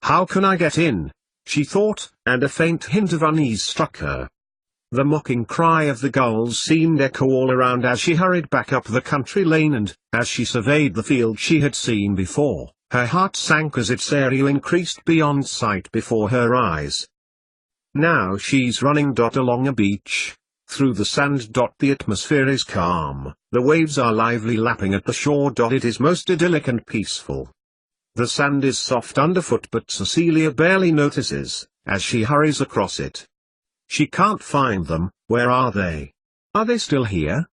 How can I get in? She thought, and a faint hint of unease struck her. The mocking cry of the gulls seemed echo all around as she hurried back up the country lane, and, as she surveyed the field she had seen before, her heart sank as its area increased beyond sight before her eyes. Now she's running along a beach. Through the sand. The atmosphere is calm, the waves are lively lapping at the shore. It is most idyllic and peaceful. The sand is soft underfoot, but Cecilia barely notices, as she hurries across it. She can't find them. Where are they? Are they still here?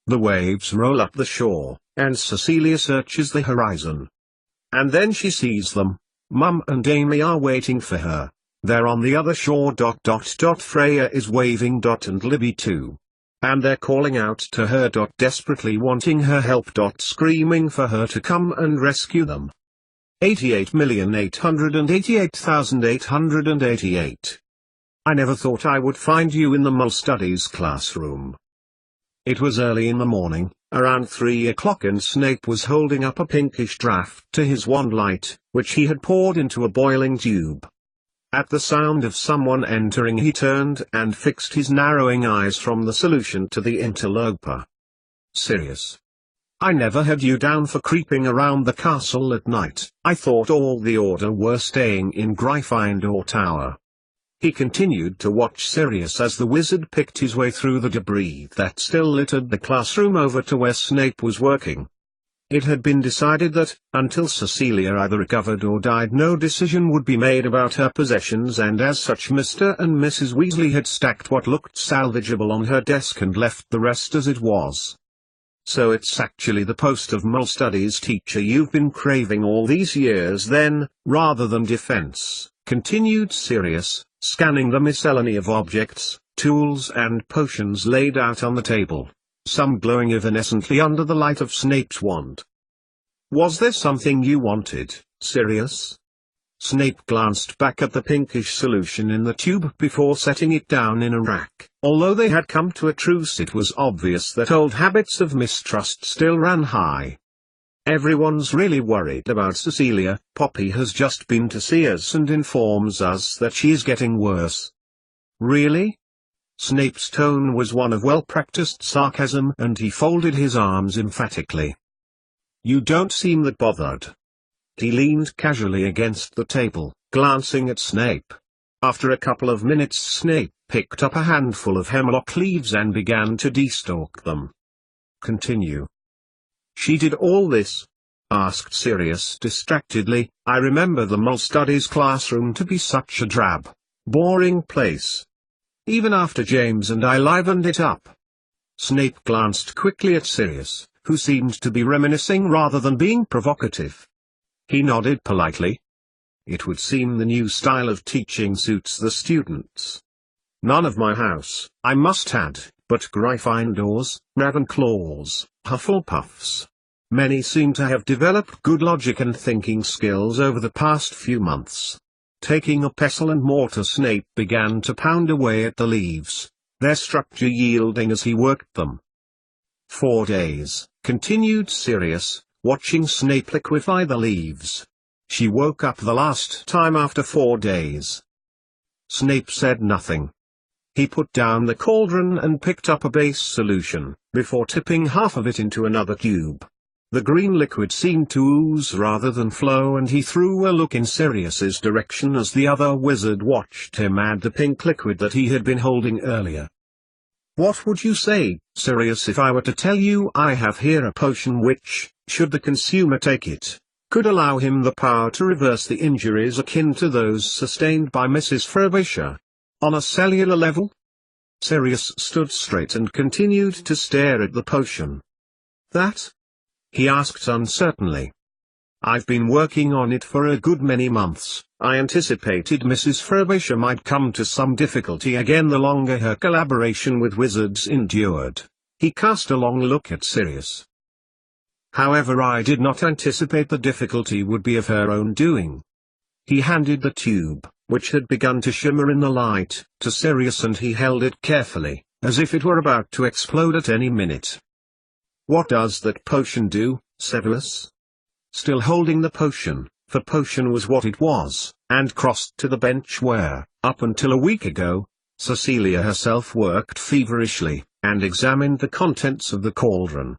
The waves roll up the shore, and Cecilia searches the horizon. And then she sees them. Mum and Amy are waiting for her. They're on the other shore. Freya is waving. And Libby too. And they're calling out to her. Desperately wanting her help. Screaming for her to come and rescue them. 88,888,888. I never thought I would find you in the Mole Studies classroom. It was early in the morning, around 3 o'clock, and Snape was holding up a pinkish draught to his wand light, which he had poured into a boiling tube. At the sound of someone entering he turned and fixed his narrowing eyes from the solution to the interloper. Sirius. I never had you down for creeping around the castle at night. I thought all the Order were staying in Gryffindor Tower. He continued to watch Sirius as the wizard picked his way through the debris that still littered the classroom over to where Snape was working. It had been decided that, until Cecilia either recovered or died, no decision would be made about her possessions, and as such Mr. and Mrs. Weasley had stacked what looked salvageable on her desk and left the rest as it was. So it's actually the post of Mole Studies teacher you've been craving all these years then, rather than defense, continued Sirius, scanning the miscellany of objects, tools and potions laid out on the table, some glowing evanescently under the light of Snape's wand. Was there something you wanted, Sirius? Snape glanced back at the pinkish solution in the tube before setting it down in a rack. Although they had come to a truce, it was obvious that old habits of mistrust still ran high. Everyone's really worried about Cecilia. Poppy has just been to see us and informs us that she is getting worse. Really? Snape's tone was one of well-practiced sarcasm, and he folded his arms emphatically. You don't seem that bothered. He leaned casually against the table, glancing at Snape. After a couple of minutes Snape picked up a handful of hemlock leaves and began to destalk them. Continue. She did all this? Asked Sirius distractedly. I remember the Mole Studies classroom to be such a drab, boring place. Even after James and I livened it up. Snape glanced quickly at Sirius, who seemed to be reminiscing rather than being provocative. He nodded politely. It would seem the new style of teaching suits the students. None of my house, I must add, but Gryffindors, Ravenclaws, Hufflepuffs. Many seem to have developed good logic and thinking skills over the past few months. Taking a pestle and mortar, Snape began to pound away at the leaves, their structure yielding as he worked them. 4 days, continued Sirius, watching Snape liquefy the leaves. She woke up the last time after 4 days. Snape said nothing. He put down the cauldron and picked up a base solution, before tipping half of it into another cube. The green liquid seemed to ooze rather than flow, and he threw a look in Sirius's direction as the other wizard watched him add the pink liquid that he had been holding earlier. What would you say, Sirius, if I were to tell you I have here a potion which, should the consumer take it, could allow him the power to reverse the injuries akin to those sustained by Mrs. Frobisher? On a cellular level? Sirius stood straight and continued to stare at the potion. That? He asked uncertainly. I've been working on it for a good many months. I anticipated Mrs. Frobisher might come to some difficulty again the longer her collaboration with wizards endured. He cast a long look at Sirius. However, I did not anticipate the difficulty would be of her own doing. He handed the tube, which had begun to shimmer in the light, to Sirius, and he held it carefully, as if it were about to explode at any minute. What does that potion do, Severus? Still holding the potion, for potion was what it was, and crossed to the bench where, up until a week ago, Cecilia herself worked feverishly, and examined the contents of the cauldron.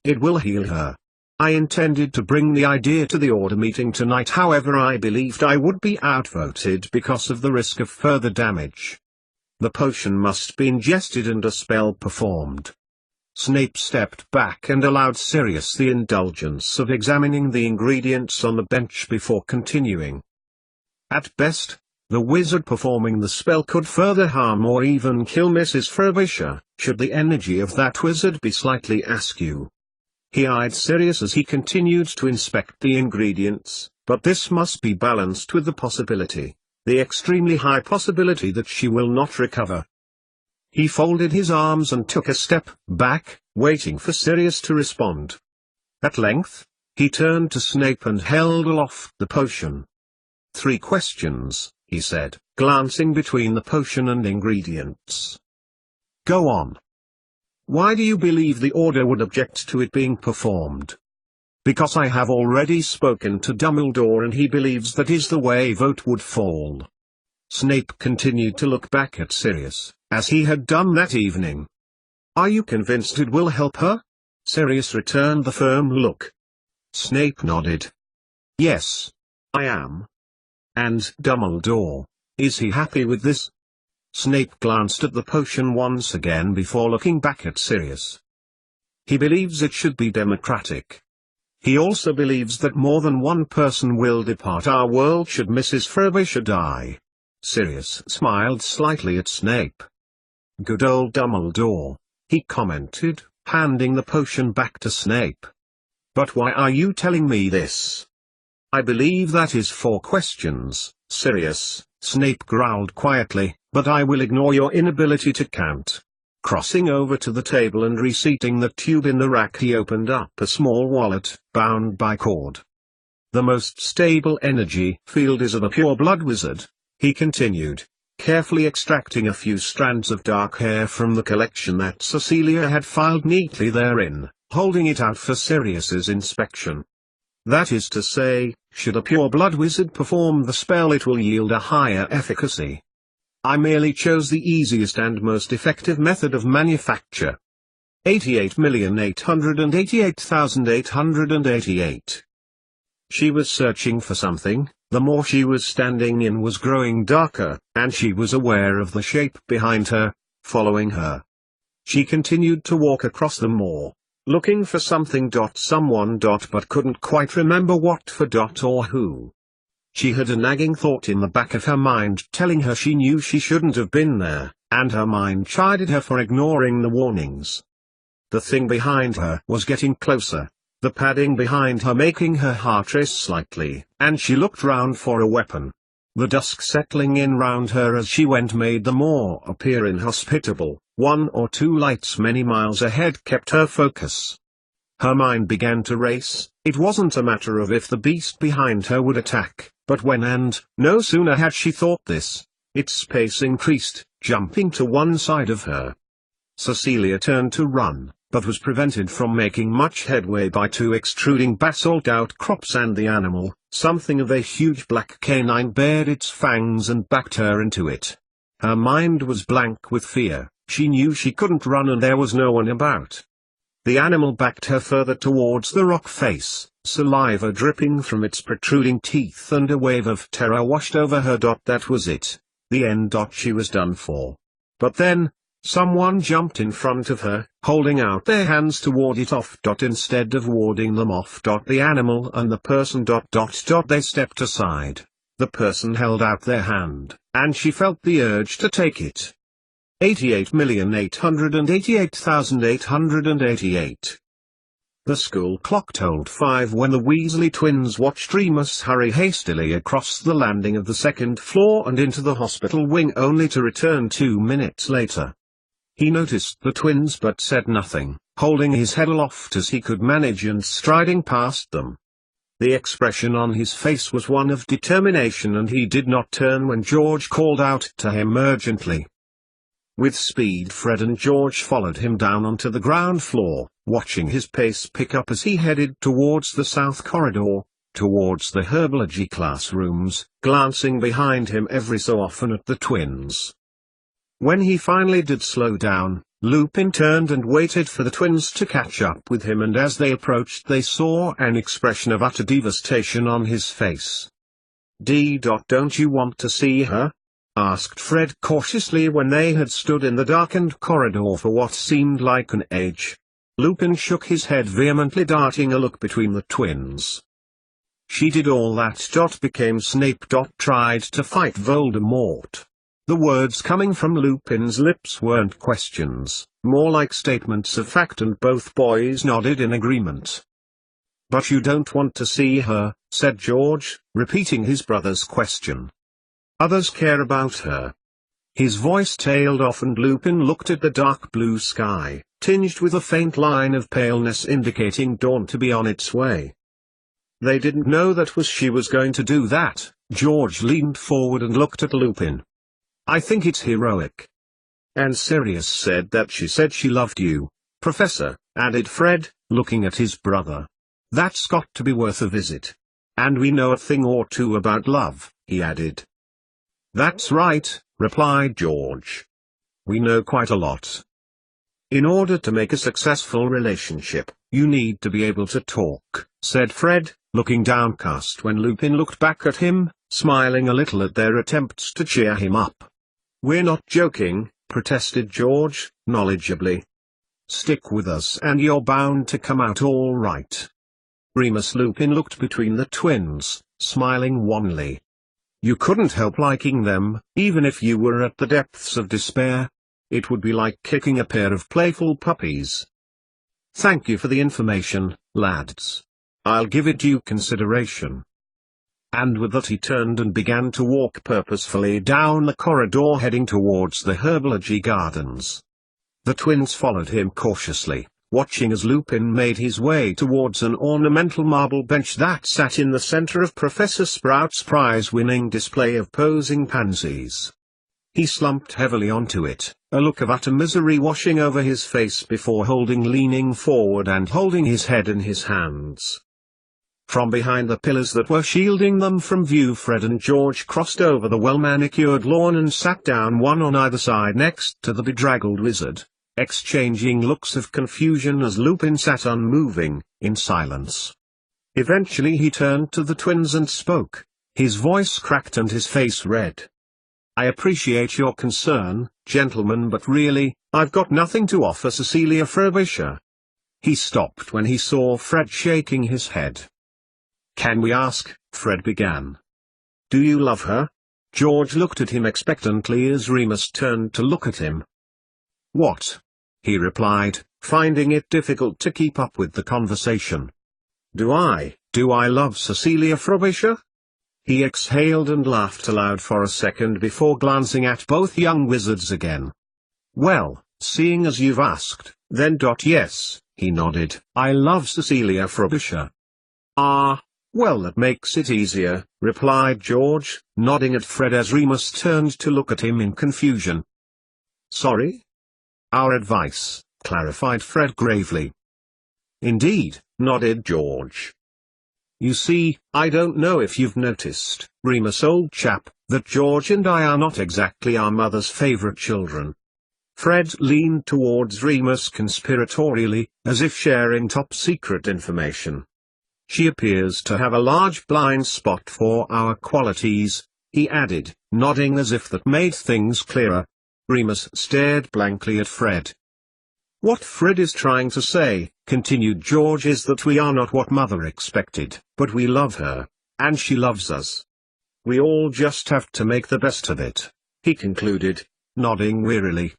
It will heal her. I intended to bring the idea to the order meeting tonight, however I believed I would be outvoted because of the risk of further damage. The potion must be ingested and a spell performed. Snape stepped back and allowed Sirius the indulgence of examining the ingredients on the bench before continuing. At best, the wizard performing the spell could further harm or even kill Mrs. Frobisher, should the energy of that wizard be slightly askew. He eyed Sirius as he continued to inspect the ingredients, but this must be balanced with the possibility, the extremely high possibility that she will not recover. He folded his arms and took a step back, waiting for Sirius to respond. At length, he turned to Snape and held aloft the potion. 3 questions, he said, glancing between the potion and ingredients. Go on. Why do you believe the Order would object to it being performed? Because I have already spoken to Dumbledore and he believes that is the way vote would fall. Snape continued to look back at Sirius, as he had done that evening. Are you convinced it will help her? Sirius returned the firm look. Snape nodded. Yes, I am. And Dumbledore, is he happy with this? Snape glanced at the potion once again before looking back at Sirius. He believes it should be democratic. He also believes that more than one person will depart our world should Mrs. Frobisher die. Sirius smiled slightly at Snape. Good old Dumbledore, he commented, handing the potion back to Snape. But why are you telling me this? I believe that is 4 questions, Sirius, Snape growled quietly, but I will ignore your inability to count. Crossing over to the table and reseating the tube in the rack, he opened up a small wallet, bound by cord. The most stable energy field is of a pure blood wizard, he continued, carefully extracting a few strands of dark hair from the collection that Cecilia had filed neatly therein, holding it out for Sirius's inspection. That is to say, should a pure blood wizard perform the spell, it will yield a higher efficacy. I merely chose the easiest and most effective method of manufacture. 88,888,888. She was searching for something. The more she was standing in was growing darker, and she was aware of the shape behind her, following her. She continued to walk across the moor, looking for something. Someone. But couldn't quite remember what for. Or who. She had a nagging thought in the back of her mind telling her she knew she shouldn't have been there, and her mind chided her for ignoring the warnings. The thing behind her was getting closer, the padding behind her making her heart race slightly, and she looked round for a weapon. The dusk settling in round her as she went made the moor appear inhospitable. 1 or 2 lights many miles ahead kept her focus. Her mind began to race. It wasn't a matter of if the beast behind her would attack, but when, and no sooner had she thought this, its pace increased, jumping to one side of her. Cecilia turned to run, but was prevented from making much headway by 2 extruding basalt outcrops, and the animal, something of a huge black canine, bared its fangs and backed her into it. Her mind was blank with fear. She knew she couldn't run and there was no one about. The animal backed her further towards the rock face, saliva dripping from its protruding teeth, and a wave of terror washed over her. That was it. The end. She was done for. But then, someone jumped in front of her, holding out their hands to ward it off. Instead of warding them off, the animal and the person. They stepped aside. The person held out their hand, and she felt the urge to take it. 88,888,888. The school clock tolled 5 when the Weasley twins watched Remus hurry hastily across the landing of the 2nd floor and into the hospital wing, only to return 2 minutes later. He noticed the twins but said nothing, holding his head aloft as he could manage and striding past them. The expression on his face was one of determination, and he did not turn when George called out to him urgently. With speed, Fred and George followed him down onto the ground floor, watching his pace pick up as he headed towards the south corridor. towards the herbology classrooms, glancing behind him every so often at the twins. When he finally did slow down, Lupin turned and waited for the twins to catch up with him, and as they approached they saw an expression of utter devastation on his face. Don't you want to see her?" asked Fred cautiously when they had stood in the darkened corridor for what seemed like an age. Lupin shook his head vehemently, darting a look between the twins. "She did all that. Became Snape. Tried to fight Voldemort." The words coming from Lupin's lips weren't questions, more like statements of fact, and both boys nodded in agreement. "But you don't want to see her," said George, repeating his brother's question. "Others care about her." His voice tailed off and Lupin looked at the dark blue sky, tinged with a faint line of paleness indicating dawn to be on its way. "They didn't know she was going to do that." George leaned forward and looked at Lupin. "I think it's heroic." "And Sirius said that she loved you, Professor," added Fred, looking at his brother. "That's got to be worth a visit. And we know a thing or two about love," he added. "That's right," replied George. "We know quite a lot. In order to make a successful relationship, you need to be able to talk," said Fred, looking downcast when Lupin looked back at him, smiling a little at their attempts to cheer him up. "We're not joking," protested George, knowledgeably. "Stick with us and you're bound to come out all right." Remus Lupin looked between the twins, smiling wanly. "You couldn't help liking them, even if you were at the depths of despair. It would be like kicking a pair of playful puppies." "Thank you for the information, lads. I'll give it due consideration." And with that he turned and began to walk purposefully down the corridor heading towards the herbology gardens. The twins followed him cautiously, watching as Lupin made his way towards an ornamental marble bench that sat in the center of Professor Sprout's prize-winning display of posing pansies. He slumped heavily onto it, a look of utter misery washing over his face before leaning forward and holding his head in his hands. From behind the pillars that were shielding them from view, Fred and George crossed over the well-manicured lawn and sat down one on either side next to the bedraggled wizard, exchanging looks of confusion as Lupin sat unmoving, in silence. Eventually he turned to the twins and spoke, his voice cracked and his face red. "I appreciate your concern, gentlemen, but really, I've got nothing to offer Cecilia Frobisher." He stopped when he saw Fred shaking his head. "Can we ask?" Fred began. "Do you love her?" George looked at him expectantly as Remus turned to look at him. "What?" he replied, finding it difficult to keep up with the conversation. Do I love Cecilia Frobisher?" He exhaled and laughed aloud for a second before glancing at both young wizards again. "Well, seeing as you've asked, then yes," he nodded. "I love Cecilia Frobisher." "Ah, well, that makes it easier," replied George, nodding at Fred as Remus turned to look at him in confusion. "Sorry?" "Our advice," clarified Fred gravely. "Indeed," nodded George. "You see, I don't know if you've noticed, Remus old chap, that George and I are not exactly our mother's favorite children." Fred leaned towards Remus conspiratorially, as if sharing top-secret information. "She appears to have a large blind spot for our qualities," he added, nodding as if that made things clearer. Remus stared blankly at Fred. "What Fred is trying to say," continued George, "is that we are not what Mother expected, but we love her, and she loves us. We all just have to make the best of it," he concluded, nodding wearily.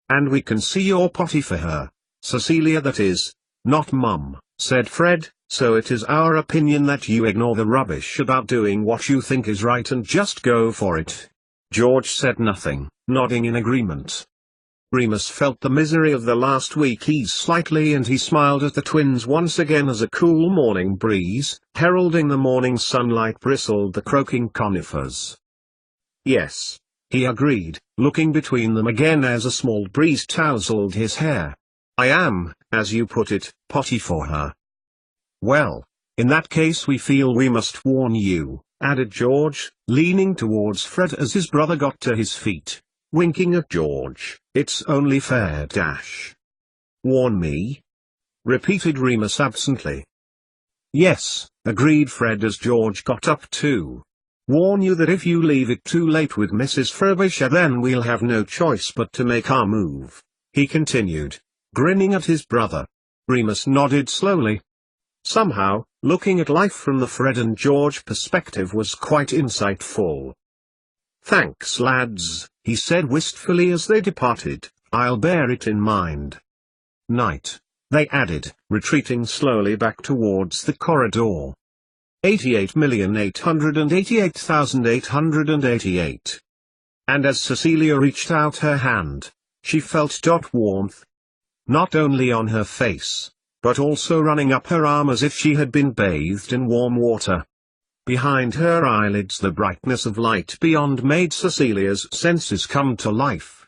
"And we can see you're potty for her, Cecilia, that is, not Mum," said Fred, "so it is our opinion that you ignore the rubbish about doing what you think is right and just go for it." George said nothing, nodding in agreement. Remus felt the misery of the last week ease slightly, and he smiled at the twins once again as a cool morning breeze, heralding the morning sunlight, bristled the croaking conifers. "Yes," he agreed, looking between them again as a small breeze tousled his hair. "I am, as you put it, potty for her." "Well, In that case we feel we must warn you, added George, leaning towards Fred as his brother got to his feet. Winking at George, it's only fair dash. Warn me? Repeated Remus absently. Yes, agreed Fred as George got up too. Warn you that if you leave it too late with Mrs. Frobisher then we'll have no choice but to make our move, he continued, grinning at his brother. Remus nodded slowly. Somehow, looking at life from the Fred and George perspective was quite insightful. Thanks lads, he said wistfully as they departed, I'll bear it in mind. Night, they added, retreating slowly back towards the corridor. 88,888,888. And as Cecilia reached out her hand, she felt warmth. Not only on her face, but also running up her arm as if she had been bathed in warm water. Behind her eyelids the brightness of light beyond made Cecilia's senses come to life.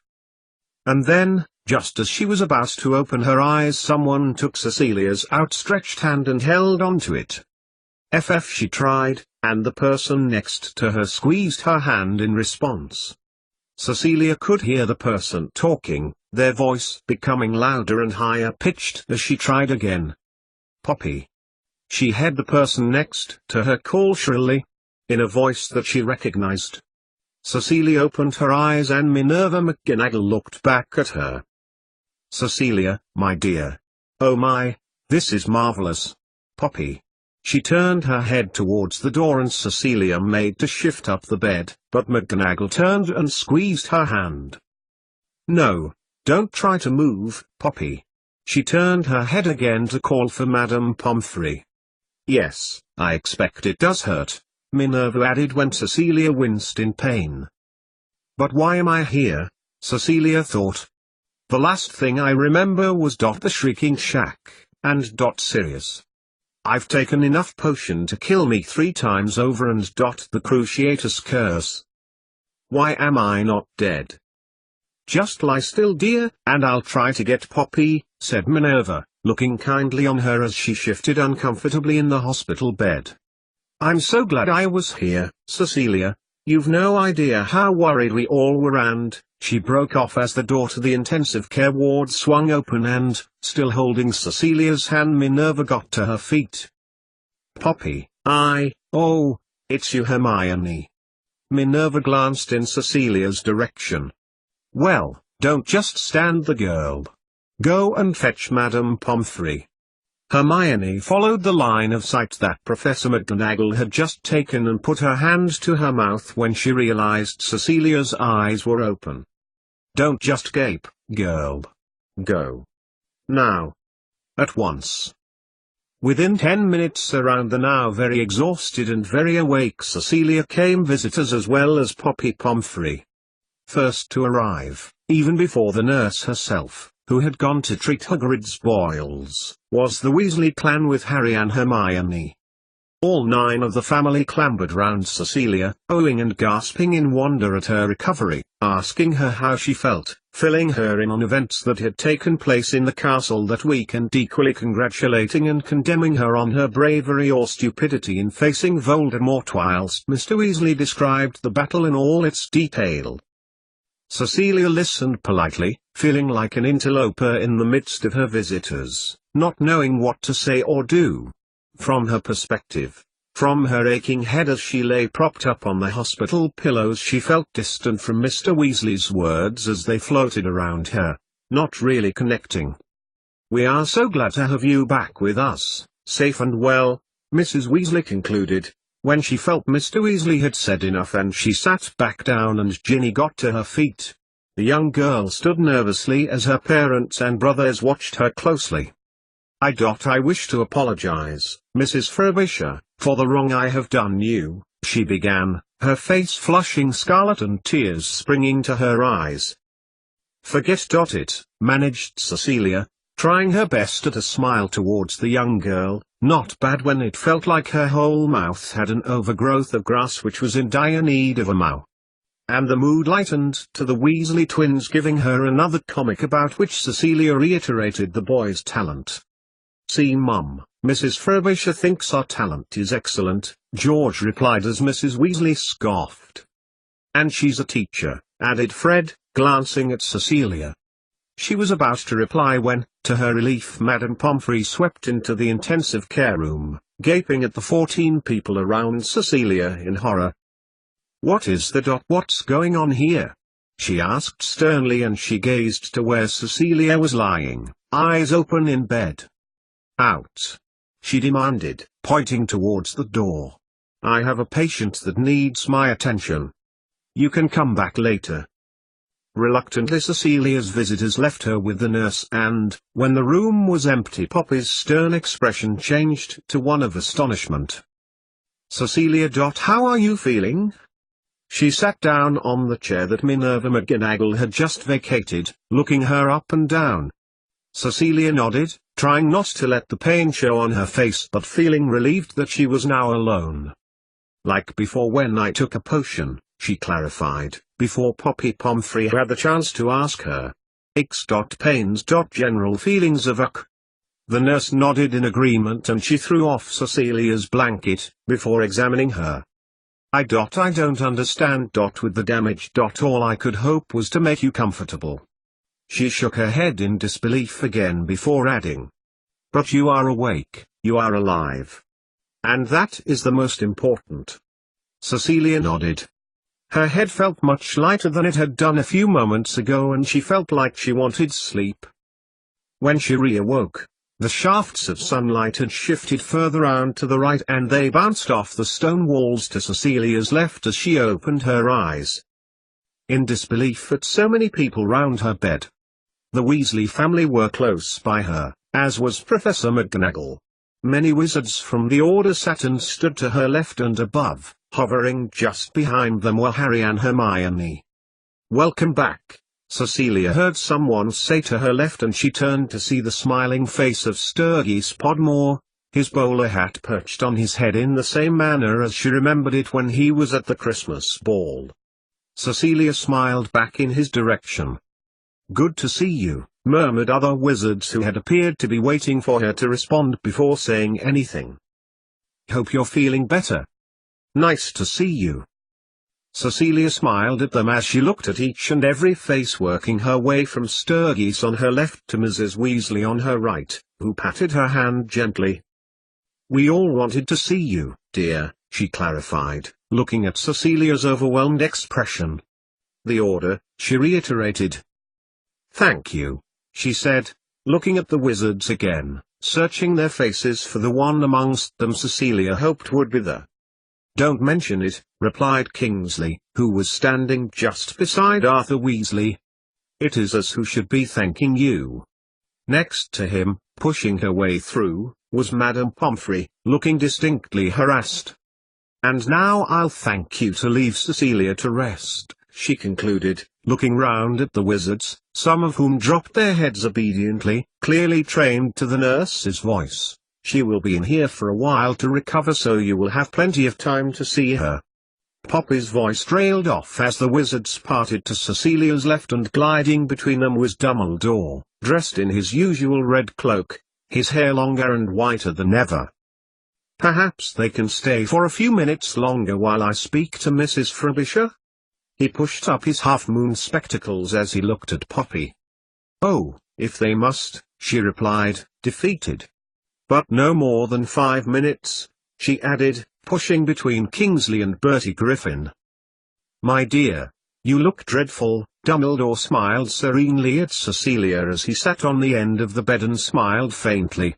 And then, just as she was about to open her eyes, someone took Cecilia's outstretched hand and held onto it. She tried, and the person next to her squeezed her hand in response. Cecilia could hear the person talking, their voice becoming louder and higher pitched as she tried again. Poppy. She heard the person next to her call shrilly, in a voice that she recognized. Cecilia opened her eyes and Minerva McGonagall looked back at her. Cecilia, my dear. Oh my, this is marvelous. Poppy. She turned her head towards the door and Cecilia made to shift up the bed, but McGonagall turned and squeezed her hand. No, don't try to move, Poppy. She turned her head again to call for Madame Pomfrey. Yes, I expect it does hurt, Minerva added when Cecilia winced in pain. But why am I here? Cecilia thought. The last thing I remember was the Shrieking Shack, and Sirius. I've taken enough potion to kill me 3 times over and the Cruciatus Curse. Why am I not dead? Just lie still dear, and I'll try to get Poppy, said Minerva, looking kindly on her as she shifted uncomfortably in the hospital bed. I'm so glad I was here, Cecilia. You've no idea how worried we all were and, she broke off as the door to the intensive care ward swung open and, still holding Cecilia's hand, Minerva got to her feet. Poppy, oh, it's you, Hermione. Minerva glanced in Cecilia's direction. Well, don't just stand the girl. Go and fetch Madame Pomfrey. Hermione followed the line of sight that Professor McGonagall had just taken and put her hand to her mouth when she realized Cecilia's eyes were open. Don't just gape, girl. Go. Now. At once. Within 10 minutes around the now very exhausted and very awake Cecilia came visitors as well as Poppy Pomfrey. First to arrive, even before the nurse herself, who had gone to treat Hagrid's boils, was the Weasley clan with Harry and Hermione. All 9 of the family clambered round Cecilia, owing and gasping in wonder at her recovery, asking her how she felt, filling her in on events that had taken place in the castle that week and equally congratulating and condemning her on her bravery or stupidity in facing Voldemort whilst Mr. Weasley described the battle in all its detail. Cecilia listened politely, feeling like an interloper in the midst of her visitors, not knowing what to say or do. From her perspective, from her aching head as she lay propped up on the hospital pillows, she felt distant from Mr. Weasley's words as they floated around her, not really connecting. We are so glad to have you back with us, safe and well, Mrs. Weasley concluded, when she felt Mr. Weasley had said enough and she sat back down and Ginny got to her feet. The young girl stood nervously as her parents and brothers watched her closely. I wish to apologize, Mrs. Frobisher, for the wrong I have done you, she began, her face flushing scarlet and tears springing to her eyes. Forget it, managed Cecilia, trying her best at a smile towards the young girl, not bad when it felt like her whole mouth had an overgrowth of grass which was in dire need of a mow. And the mood lightened to the Weasley twins giving her another comic about which Cecilia reiterated the boy's talent. See Mum, Mrs. Frobisher thinks our talent is excellent, George replied as Mrs. Weasley scoffed. And she's a teacher, added Fred, glancing at Cecilia. She was about to reply when, to her relief, Madame Pomfrey swept into the intensive care room, gaping at the 14 people around Cecilia in horror. What's going on here? She asked sternly, and she gazed to where Cecilia was lying, eyes open in bed. Out! She demanded, pointing towards the door. I have a patient that needs my attention. You can come back later. Reluctantly Cecilia's visitors left her with the nurse, and, when the room was empty, Poppy's stern expression changed to one of astonishment. Cecilia. How are you feeling? She sat down on the chair that Minerva McGonagall had just vacated, looking her up and down. Cecilia nodded, trying not to let the pain show on her face but feeling relieved that she was now alone. Like before when I took a potion, she clarified, before Poppy Pomfrey had the chance to ask her. Pains. General feelings of The nurse nodded in agreement and she threw off Cecilia's blanket, before examining her. I don't understand. With the damage. All I could hope was to make you comfortable. She shook her head in disbelief again before adding. But you are awake, you are alive. And that is the most important. Cecilia nodded. Her head felt much lighter than it had done a few moments ago, and she felt like she wanted sleep. When she reawoke, the shafts of sunlight had shifted further round to the right and they bounced off the stone walls to Cecilia's left as she opened her eyes. In disbelief at so many people round her bed. The Weasley family were close by her, as was Professor McGonagall. Many wizards from the Order sat and stood to her left and above. Hovering just behind them were Harry and Hermione. Welcome back, Cecilia heard someone say to her left, and she turned to see the smiling face of Sturgis Podmore, his bowler hat perched on his head in the same manner as she remembered it when he was at the Christmas ball. Cecilia smiled back in his direction. Good to see you, murmured other wizards who had appeared to be waiting for her to respond before saying anything. Hope you're feeling better. Nice to see you. Cecilia smiled at them as she looked at each and every face, working her way from Sturgis on her left to Mrs. Weasley on her right, who patted her hand gently. We all wanted to see you, dear, she clarified, looking at Cecilia's overwhelmed expression. The Order, she reiterated. Thank you, she said, looking at the wizards again, searching their faces for the one amongst them Cecilia hoped would be the. Don't mention it, replied Kingsley, who was standing just beside Arthur Weasley. It is us who should be thanking you. Next to him, pushing her way through, was Madame Pomfrey, looking distinctly harassed. And now I'll thank you to leave Cecilia to rest, she concluded, looking round at the wizards, some of whom dropped their heads obediently, clearly trained to the nurse's voice. She will be in here for a while to recover, so you will have plenty of time to see her. Poppy's voice trailed off as the wizards parted to Cecilia's left, and gliding between them was Dumbledore, dressed in his usual red cloak, his hair longer and whiter than ever. Perhaps they can stay for a few minutes longer while I speak to Mrs. Frobisher? He pushed up his half-moon spectacles as he looked at Poppy. Oh, if they must, she replied, defeated. But no more than 5 minutes, she added, pushing between Kingsley and Bertie Griffin. My dear, you look dreadful. Dumbledore smiled serenely at Cecilia as he sat on the end of the bed and smiled faintly.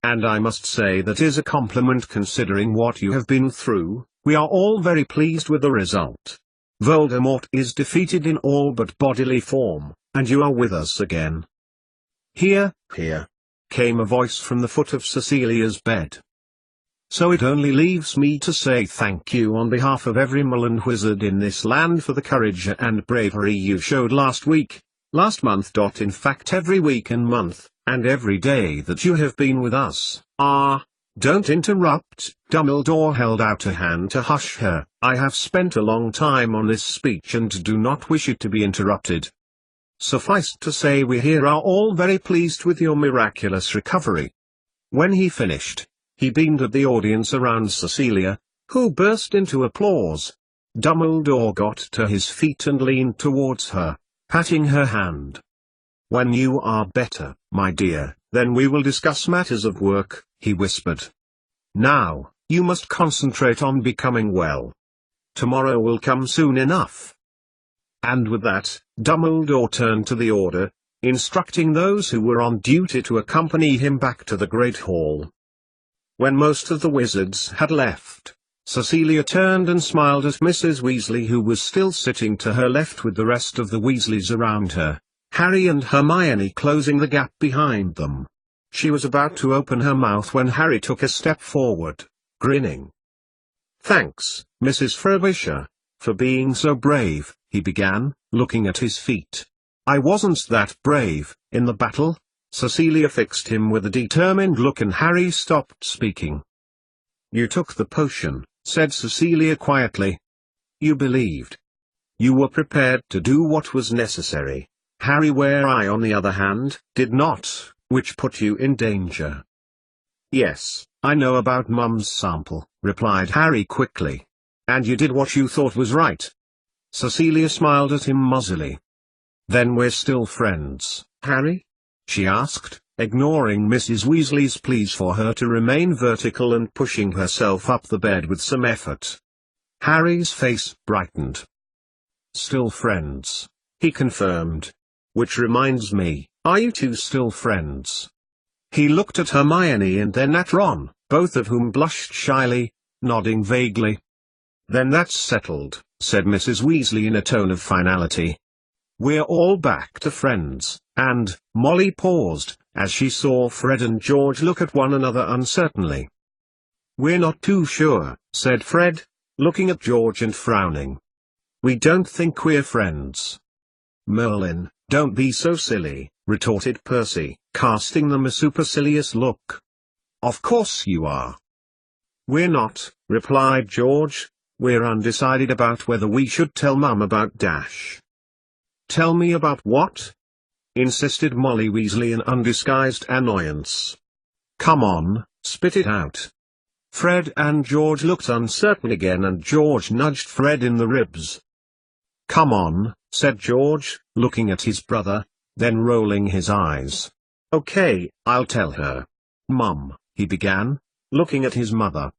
And I must say that is a compliment considering what you have been through. We are all very pleased with the result. Voldemort is defeated in all but bodily form, and you are with us again. Here, came a voice from the foot of Cecilia's bed. So it only leaves me to say thank you on behalf of every Mullen wizard in this land for the courage and bravery you showed last month. In fact every week and month, and every day that you have been with us. Don't interrupt. Dumbledore held out a hand to hush her. I have spent a long time on this speech and do not wish it to be interrupted. Suffice to say we here are all very pleased with your miraculous recovery. When he finished, he beamed at the audience around Cecilia, who burst into applause. Dumbledore got to his feet and leaned towards her, patting her hand. "When you are better, my dear, then we will discuss matters of work," he whispered. "Now, you must concentrate on becoming well. Tomorrow will come soon enough." And with that, Dumbledore turned to the Order, instructing those who were on duty to accompany him back to the Great Hall. When most of the wizards had left, Cecilia turned and smiled at Mrs. Weasley, who was still sitting to her left with the rest of the Weasleys around her, Harry and Hermione closing the gap behind them. She was about to open her mouth when Harry took a step forward, grinning. "Thanks, Mrs. Frobisher, for being so brave," he began, looking at his feet. "I wasn't that brave, in the battle." Cecilia fixed him with a determined look and Harry stopped speaking. "You took the potion," said Cecilia quietly. "You believed. You were prepared to do what was necessary, Harry, where I on the other hand, did not, which put you in danger." "Yes, I know about Mum's sample," replied Harry quickly. "And you did what you thought was right." Cecilia smiled at him mozzily. "Then we're still friends, Harry?" she asked, ignoring Mrs. Weasley's pleas for her to remain vertical and pushing herself up the bed with some effort. Harry's face brightened. "Still friends," he confirmed. "Which reminds me, are you two still friends?" He looked at Hermione and then at Ron, both of whom blushed shyly, nodding vaguely. "Then that's settled," said Mrs. Weasley in a tone of finality. "We're all back to friends," and Molly paused, as she saw Fred and George look at one another uncertainly. "We're not too sure," said Fred, looking at George and frowning. "We don't think we're friends." "Merlin, don't be so silly," retorted Percy, casting them a supercilious look. "Of course you are." "We're not," replied George. "We're undecided about whether we should tell Mum about Dash." "Tell me about what?" insisted Molly Weasley in undisguised annoyance. "Come on, spit it out." Fred and George looked uncertain again and George nudged Fred in the ribs. "Come on," said George, looking at his brother, then rolling his eyes. "Okay, I'll tell her. Mum," he began, looking at his mother.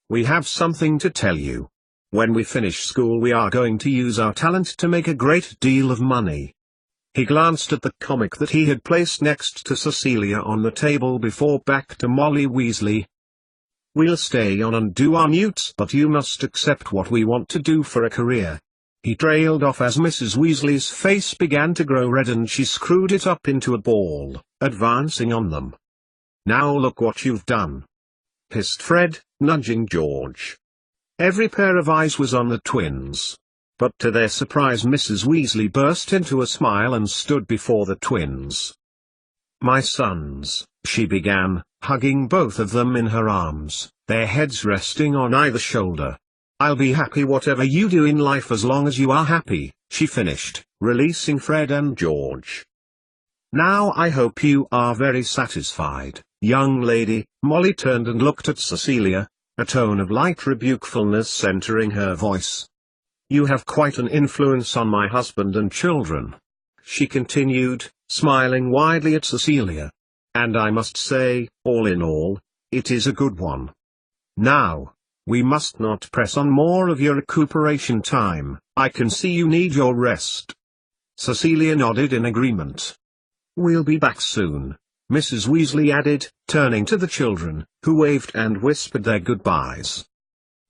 "We have something to tell you. When we finish school we are going to use our talent to make a great deal of money." He glanced at the comic that he had placed next to Cecilia on the table before back to Molly Weasley. "We'll stay on and do our newts, but you must accept what we want to do for a career." He trailed off as Mrs. Weasley's face began to grow red and she screwed it up into a ball, advancing on them. "Now look what you've done," hissed Fred, nudging George. Every pair of eyes was on the twins. But to their surprise Mrs. Weasley burst into a smile and stood before the twins. "My sons," she began, hugging both of them in her arms, their heads resting on either shoulder. "I'll be happy whatever you do in life as long as you are happy," she finished, releasing Fred and George. "Now I hope you are very satisfied, young lady." Molly turned and looked at Cecilia, a tone of light rebukefulness entering her voice. "You have quite an influence on my husband and children," she continued, smiling widely at Cecilia. "And I must say, all in all, it is a good one. Now, we must not press on more of your recuperation time. I can see you need your rest." Cecilia nodded in agreement. "We'll be back soon," Mrs. Weasley added, turning to the children, who waved and whispered their goodbyes.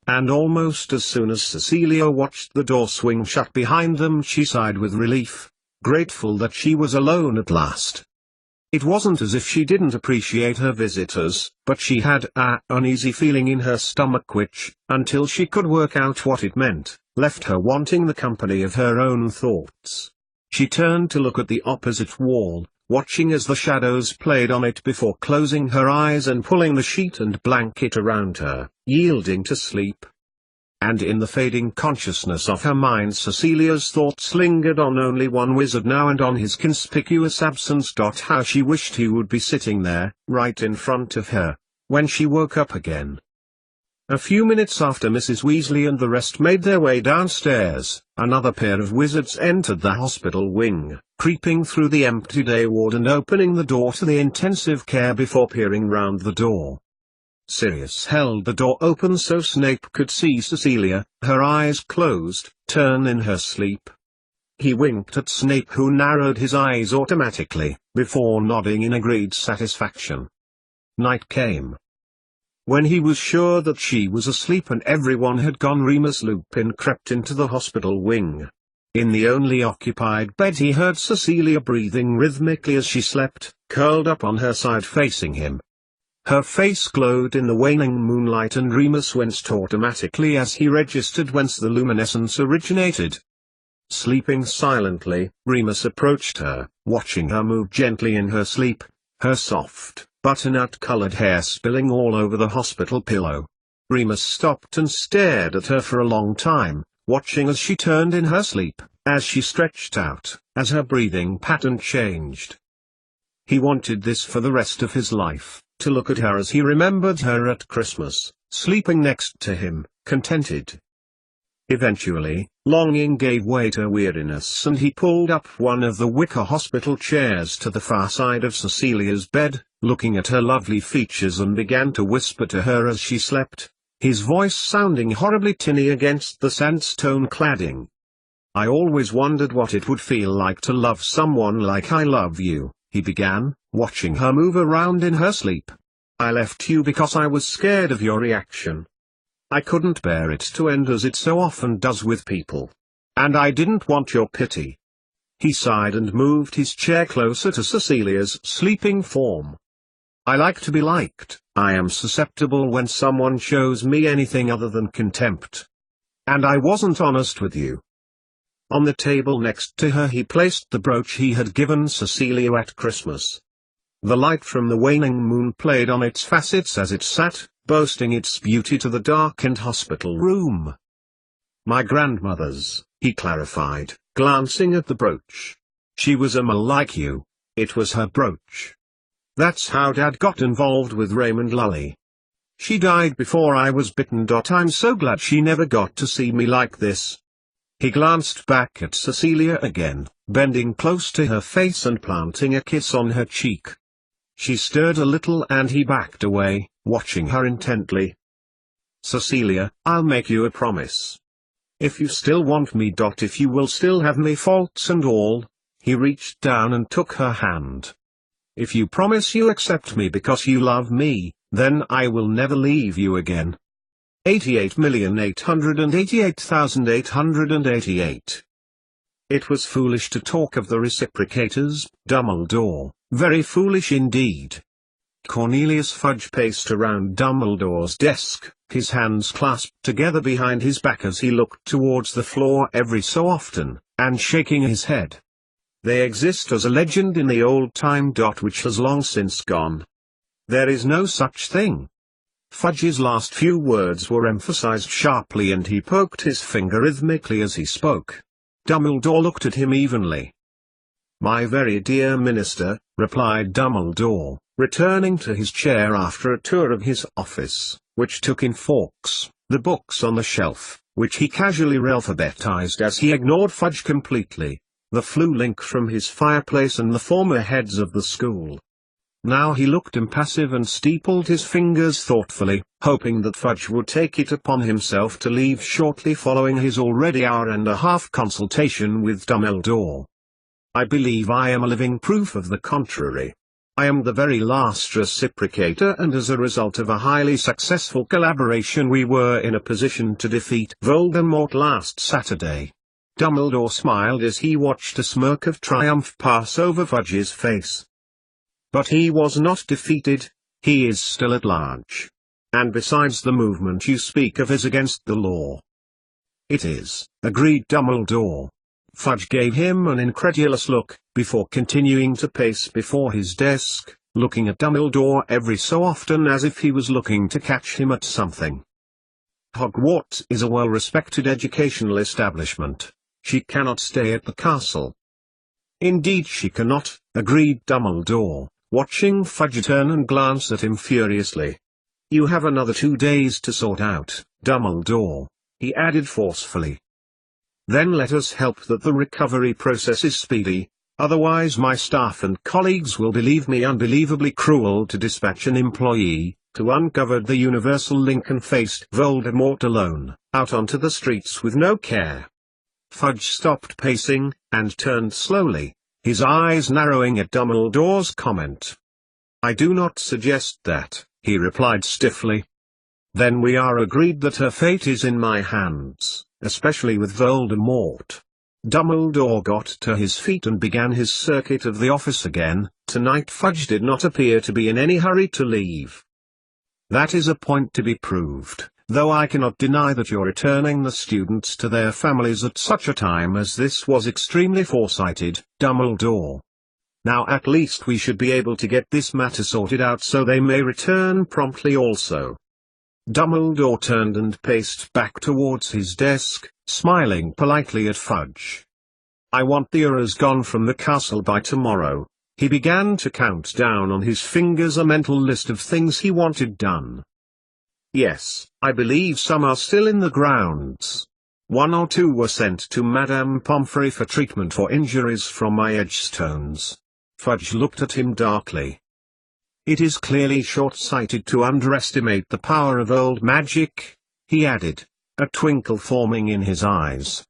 And almost as soon as Cecilia watched the door swing shut behind them she sighed with relief, grateful that she was alone at last. It wasn't as if she didn't appreciate her visitors, but she had an uneasy feeling in her stomach which, until she could work out what it meant, left her wanting the company of her own thoughts. She turned to look at the opposite wall, watching as the shadows played on it before closing her eyes and pulling the sheet and blanket around her, yielding to sleep. and in the fading consciousness of her mind Cecilia's thoughts lingered on only one wizard now and on his conspicuous absence. How she wished he would be sitting there, right in front of her, when she woke up again. A few minutes after Mrs. Weasley and the rest made their way downstairs, another pair of wizards entered the hospital wing, creeping through the empty day ward and opening the door to the intensive care before peering round the door. Sirius held the door open so Snape could see Cecilia, her eyes closed, turn in her sleep. He winked at Snape, who narrowed his eyes automatically, before nodding in agreed satisfaction. Night came. When he was sure that she was asleep and everyone had gone, Remus Lupin crept into the hospital wing. In the only occupied bed he heard Cecilia breathing rhythmically as she slept, curled up on her side facing him. Her face glowed in the waning moonlight and Remus winced automatically as he registered whence the luminescence originated. Sleeping silently, Remus approached her, watching her move gently in her sleep, her soft, butternut-colored hair spilling all over the hospital pillow. Remus stopped and stared at her for a long time, watching as she turned in her sleep, as she stretched out, as her breathing pattern changed. He wanted this for the rest of his life, to look at her as he remembered her at Christmas, sleeping next to him, contented. Eventually, longing gave way to weariness and he pulled up one of the wicker hospital chairs to the far side of Cecilia's bed, looking at her lovely features, and began to whisper to her as she slept, his voice sounding horribly tinny against the sandstone cladding. "I always wondered what it would feel like to love someone like I love you," he began, watching her move around in her sleep. "I left you because I was scared of your reaction. I couldn't bear it to end as it so often does with people. And I didn't want your pity." He sighed and moved his chair closer to Cecilia's sleeping form. "I like to be liked. I am susceptible when someone shows me anything other than contempt. And I wasn't honest with you." On the table next to her he placed the brooch he had given Cecilia at Christmas. The light from the waning moon played on its facets as it sat, boasting its beauty to the darkened hospital room. "My grandmother's," he clarified, glancing at the brooch. "She was a mole like you. It was her brooch. That's how Dad got involved with Raymond Lully. She died before I was bitten. I'm so glad she never got to see me like this." He glanced back at Cecilia again, bending close to her face and planting a kiss on her cheek. She stirred a little and he backed away, watching her intently. "Cecilia, I'll make you a promise. If you still want me. If you will still have me, faults and all." He reached down and took her hand. "If you promise you accept me because you love me, then I will never leave you again." 88,888,888. It was foolish to talk of the reciprocators, Dumbledore, very foolish indeed. Cornelius Fudge paced around Dumbledore's desk, his hands clasped together behind his back as he looked towards the floor every so often, and shaking his head. They exist as a legend in the old time. Which has long since gone. There is no such thing. Fudge's last few words were emphasized sharply and he poked his finger rhythmically as he spoke. Dumbledore looked at him evenly. "My very dear minister," replied Dumbledore, returning to his chair after a tour of his office, which took in Fawkes, the books on the shelf, which he casually alphabetized as he ignored Fudge completely, the Floo-Link from his fireplace and the former heads of the school. Now he looked impassive and steepled his fingers thoughtfully, hoping that Fudge would take it upon himself to leave shortly following his already hour-and-a-half consultation with Dumbledore. "I believe I am a living proof of the contrary. I am the very last reciprocator, and as a result of a highly successful collaboration we were in a position to defeat Voldemort last Saturday." Dumbledore smiled as he watched a smirk of triumph pass over Fudge's face. "But he was not defeated. He is still at large. And besides, the movement you speak of is against the law." "It is," agreed Dumbledore. Fudge gave him an incredulous look, before continuing to pace before his desk, looking at Dumbledore every so often as if he was looking to catch him at something. Hogwarts is a well-respected educational establishment. She cannot stay at the castle. Indeed she cannot, agreed Dumbledore, watching Fudge turn and glance at him furiously. You have another 2 days to sort out, Dumbledore, he added forcefully. Then let us hope that the recovery process is speedy, otherwise my staff and colleagues will believe me unbelievably cruel to dispatch an employee to uncover the universal link and faced Voldemort alone, out onto the streets with no care. Fudge stopped pacing, and turned slowly, his eyes narrowing at Dumbledore's comment. I do not suggest that, he replied stiffly. Then we are agreed that her fate is in my hands, especially with Voldemort. Dumbledore got to his feet and began his circuit of the office again. Tonight Fudge did not appear to be in any hurry to leave. That is a point to be proved, though I cannot deny that your returning the students to their families at such a time as this was extremely foresighted, Dumbledore. Now at least we should be able to get this matter sorted out so they may return promptly also. Dumbledore turned and paced back towards his desk, smiling politely at Fudge. I want the Aurors gone from the castle by tomorrow. He began to count down on his fingers a mental list of things he wanted done. Yes, I believe some are still in the grounds. 1 or 2 were sent to Madame Pomfrey for treatment for injuries from my edgestones. Fudge looked at him darkly. It is clearly short-sighted to underestimate the power of old magic, he added, a twinkle forming in his eyes.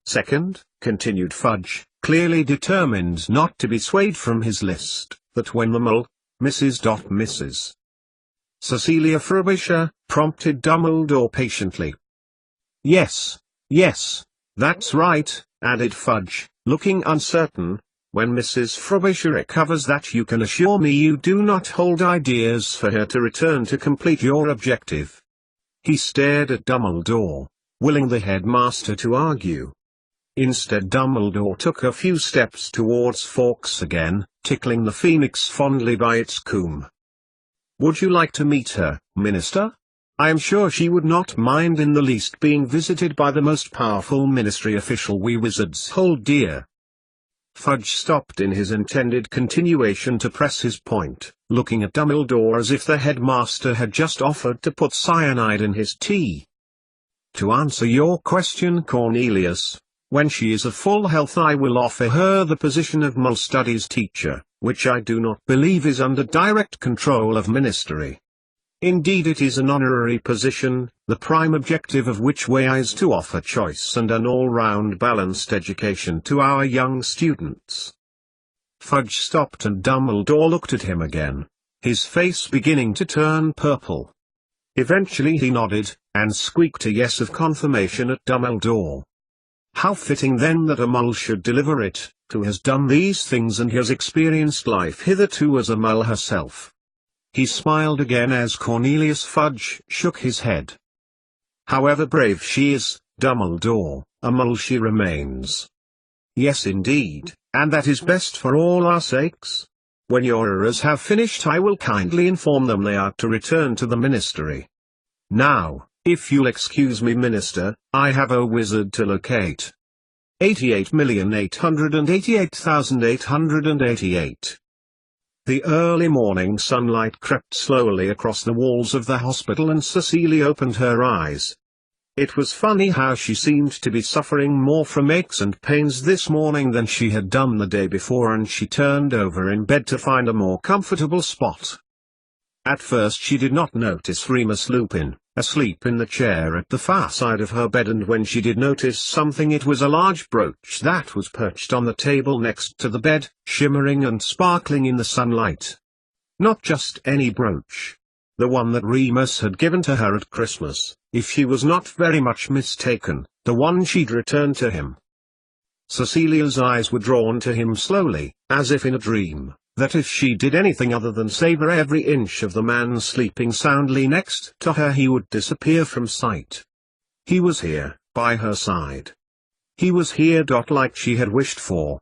Second, continued Fudge, clearly determined not to be swayed from his list, that when the mole, Mrs. Cecilia Frobisher, prompted Dumbledore patiently. Yes, that's right, added Fudge, looking uncertain. When Mrs. Frobisher recovers, that you can assure me you do not hold ideas for her to return to complete your objective. He stared at Dumbledore, willing the headmaster to argue. Instead Dumbledore took a few steps towards Fawkes again, tickling the phoenix fondly by its comb. Would you like to meet her, Minister? I am sure she would not mind in the least being visited by the most powerful ministry official we wizards hold dear. Fudge stopped in his intended continuation to press his point, looking at Dumbledore as if the headmaster had just offered to put cyanide in his tea. To answer your question, Cornelius, when she is of full health I will offer her the position of Mole Studies teacher, which I do not believe is under direct control of ministry. Indeed it is an honorary position, the prime objective of which is to offer choice and an all-round balanced education to our young students. Fudge stopped and Dumbledore looked at him again, his face beginning to turn purple. Eventually he nodded, and squeaked a yes of confirmation at Dumbledore. How fitting then that a mole should deliver it, who has done these things and has experienced life hitherto as a mole herself. He smiled again as Cornelius Fudge shook his head. However brave she is, Dumbledore, a mole she remains. Yes indeed, and that is best for all our sakes. When your Aurors have finished I will kindly inform them they are to return to the ministry. Now, if you'll excuse me Minister, I have a wizard to locate. 88,888,888. The early morning sunlight crept slowly across the walls of the hospital and Cecilia opened her eyes. It was funny how she seemed to be suffering more from aches and pains this morning than she had done the day before, and she turned over in bed to find a more comfortable spot. At first she did not notice Remus Lupin, asleep in the chair at the far side of her bed, and when she did notice something it was a large brooch that was perched on the table next to the bed, shimmering and sparkling in the sunlight. Not just any brooch. The one that Remus had given to her at Christmas, if she was not very much mistaken, the one she'd returned to him. Cecilia's eyes were drawn to him slowly, as if in a dream, that if she did anything other than savor every inch of the man sleeping soundly next to her he would disappear from sight. He was here, by her side. He was here like she had wished for.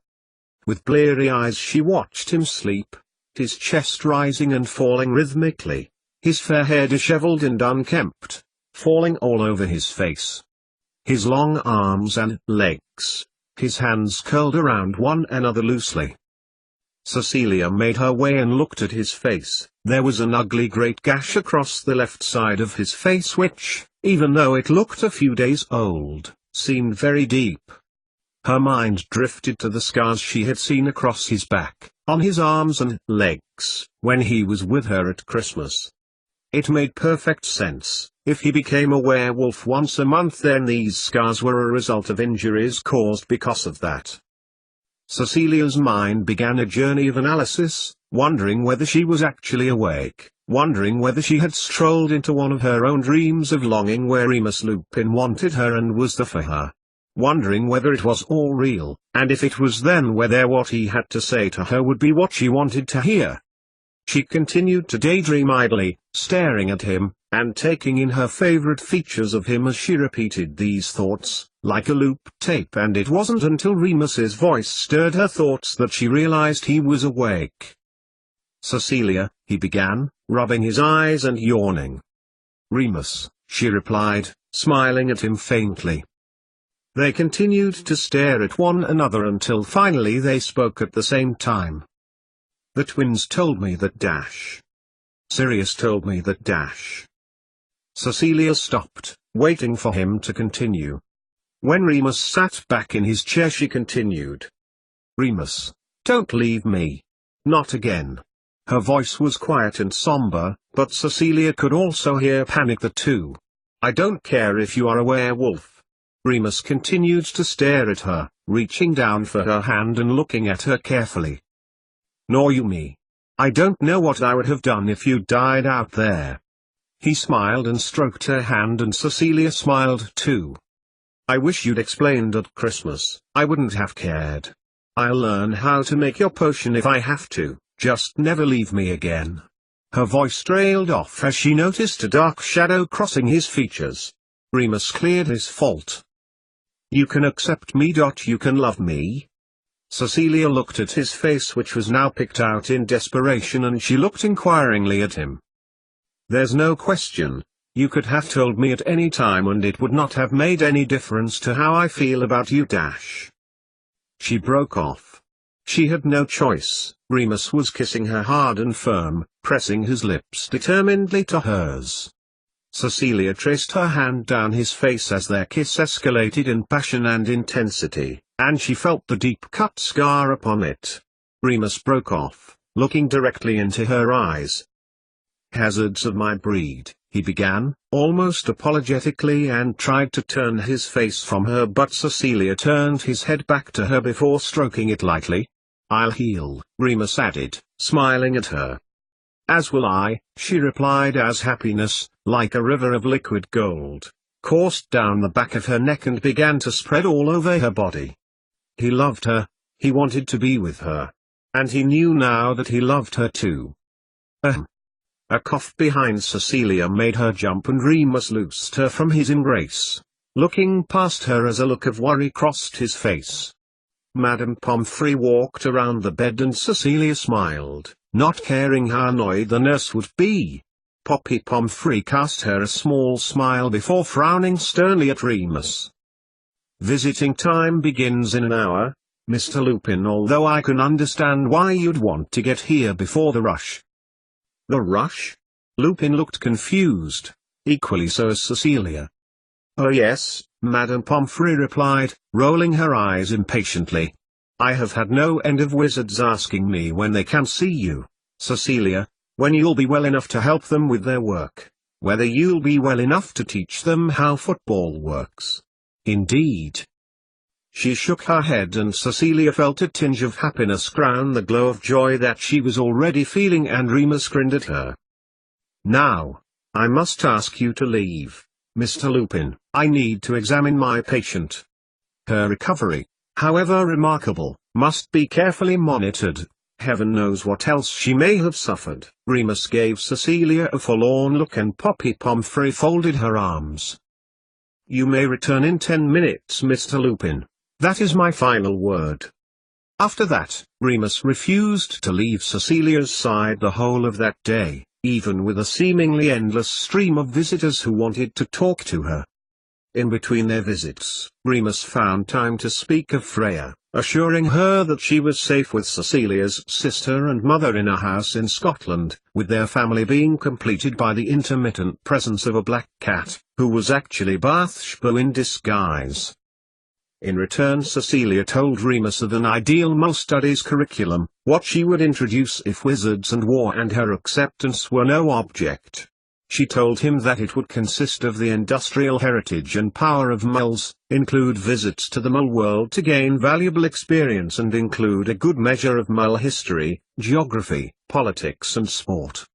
With bleary eyes she watched him sleep, his chest rising and falling rhythmically, his fair hair disheveled and unkempt, falling all over his face. His long arms and legs, his hands curled around one another loosely. Cecilia made her way and looked at his face. There was an ugly great gash across the left side of his face which, even though it looked a few days old, seemed very deep. Her mind drifted to the scars she had seen across his back, on his arms and legs, when he was with her at Christmas. It made perfect sense. If he became a werewolf once a month, then these scars were a result of injuries caused because of that. Cecilia's mind began a journey of analysis, wondering whether she was actually awake, wondering whether she had strolled into one of her own dreams of longing where Remus Lupin wanted her and was there for her. Wondering whether it was all real, and if it was, then whether what he had to say to her would be what she wanted to hear. She continued to daydream idly, staring at him, and taking in her favorite features of him as she repeated these thoughts, like a loop tape. And it wasn't until Remus's voice stirred her thoughts that she realized he was awake. "Cecilia," he began, rubbing his eyes and yawning. "Remus," she replied, smiling at him faintly. They continued to stare at one another until finally they spoke at the same time. "The twins told me that Sirius told me that Cecilia stopped, waiting for him to continue. When Remus sat back in his chair, she continued. "Remus, don't leave me. Not again." Her voice was quiet and somber, but Cecilia could also hear panic there too. "I don't care if you are a werewolf." Remus continued to stare at her, reaching down for her hand and looking at her carefully. "Nor you me. I don't know what I would have done if you died out there." He smiled and stroked her hand, and Cecilia smiled too. "I wish you'd explained at Christmas. I wouldn't have cared. I'll learn how to make your potion if I have to, just never leave me again." Her voice trailed off as she noticed a dark shadow crossing his features. Remus cleared his fault. "You can accept me. You can love me." Cecilia looked at his face, which was now picked out in desperation, and she looked inquiringly at him. "There's no question. You could have told me at any time and it would not have made any difference to how I feel about you. She broke off. She had no choice. Remus was kissing her hard and firm, pressing his lips determinedly to hers. Cecilia traced her hand down his face as their kiss escalated in passion and intensity, and she felt the deep-cut scar upon it. Remus broke off, looking directly into her eyes. "Hazards of my breed," he began, almost apologetically, and tried to turn his face from her, but Cecilia turned his head back to her before stroking it lightly. "I'll heal," Remus added, smiling at her. "As will I," she replied, as happiness, like a river of liquid gold, coursed down the back of her neck and began to spread all over her body. He loved her, he wanted to be with her. And he knew now that he loved her too. A cough behind Cecilia made her jump, and Remus loosed her from his embrace, looking past her as a look of worry crossed his face. Madame Pomfrey walked around the bed and Cecilia smiled, not caring how annoyed the nurse would be. Poppy Pomfrey cast her a small smile before frowning sternly at Remus. "Visiting time begins in an hour, Mr. Lupin, although I can understand why you'd want to get here before the rush." "The rush?" Lupin looked confused, equally so as Cecilia. "Oh yes," Madame Pomfrey replied, rolling her eyes impatiently. "I have had no end of wizards asking me when they can see you, Cecilia, when you'll be well enough to help them with their work, whether you'll be well enough to teach them how football works." "Indeed." She shook her head, and Cecilia felt a tinge of happiness crown the glow of joy that she was already feeling, and Remus grinned at her. "Now, I must ask you to leave, Mr. Lupin. I need to examine my patient. Her recovery, however remarkable, must be carefully monitored. Heaven knows what else she may have suffered." Remus gave Cecilia a forlorn look, and Poppy Pomfrey folded her arms. "You may return in 10 minutes, Mr. Lupin. That is my final word." After that, Remus refused to leave Cecilia's side the whole of that day, even with a seemingly endless stream of visitors who wanted to talk to her. In between their visits, Remus found time to speak of Freya, assuring her that she was safe with Cecilia's sister and mother in a house in Scotland, with their family being completed by the intermittent presence of a black cat, who was actually Bathsheba in disguise. In return, Cecilia told Remus of an ideal Mull Studies curriculum, what she would introduce if wizards and war and her acceptance were no object. She told him that it would consist of the industrial heritage and power of Mulls, include visits to the Mull world to gain valuable experience, and include a good measure of Mull history, geography, politics and sport.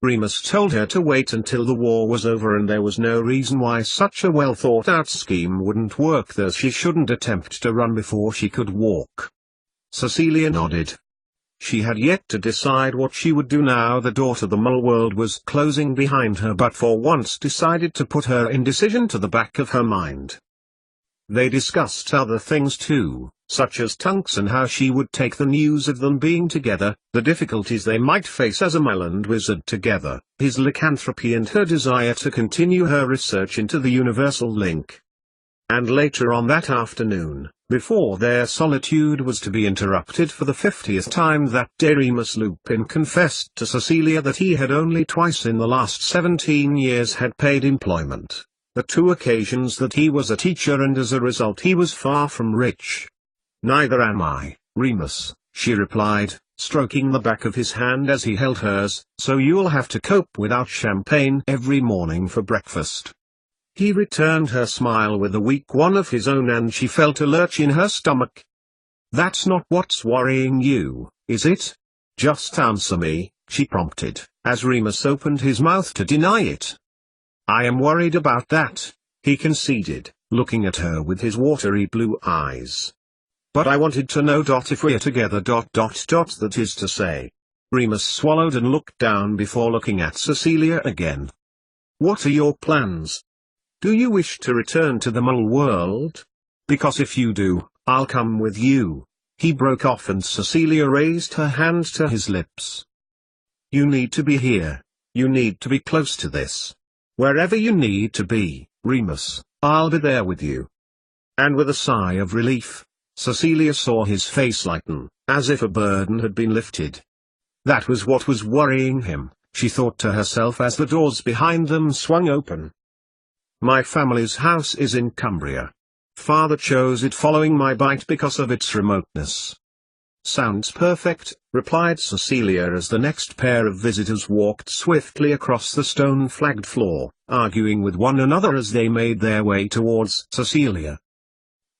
Remus told her to wait until the war was over, and there was no reason why such a well-thought-out scheme wouldn't work, thus she shouldn't attempt to run before she could walk. Cecilia nodded. She had yet to decide what she would do now the door to the Mull world was closing behind her, but for once decided to put her indecision to the back of her mind. They discussed other things too, such as Tunks and how she would take the news of them being together, the difficulties they might face as a Mull and wizard together, his lycanthropy and her desire to continue her research into the universal link. And later on that afternoon, before their solitude was to be interrupted for the 50th time that day, Remus Lupin confessed to Cecilia that he had only twice in the last 17 years had paid employment, the 2 occasions that he was a teacher, and as a result he was far from rich. "Neither am I, Remus," she replied, stroking the back of his hand as he held hers, "so you'll have to cope without champagne every morning for breakfast." He returned her smile with a weak one of his own, and she felt a lurch in her stomach. "That's not what's worrying you, is it? Just answer me," she prompted, as Remus opened his mouth to deny it. "I am worried about that," he conceded, looking at her with his watery blue eyes. "But I wanted to know if we're together ... that is to say." Remus swallowed and looked down before looking at Cecilia again. "What are your plans? Do you wish to return to the Mull world? Because if you do, I'll come with you." He broke off and Cecilia raised her hand to his lips. "You need to be here. You need to be close to this. Wherever you need to be, Remus, I'll be there with you." And with a sigh of relief, Cecilia saw his face lighten, as if a burden had been lifted. That was what was worrying him, she thought to herself as the doors behind them swung open. "My family's house is in Cumbria. Father chose it following my bite because of its remoteness." "Sounds perfect," replied Cecilia as the next pair of visitors walked swiftly across the stone-flagged floor, arguing with one another as they made their way towards Cecilia.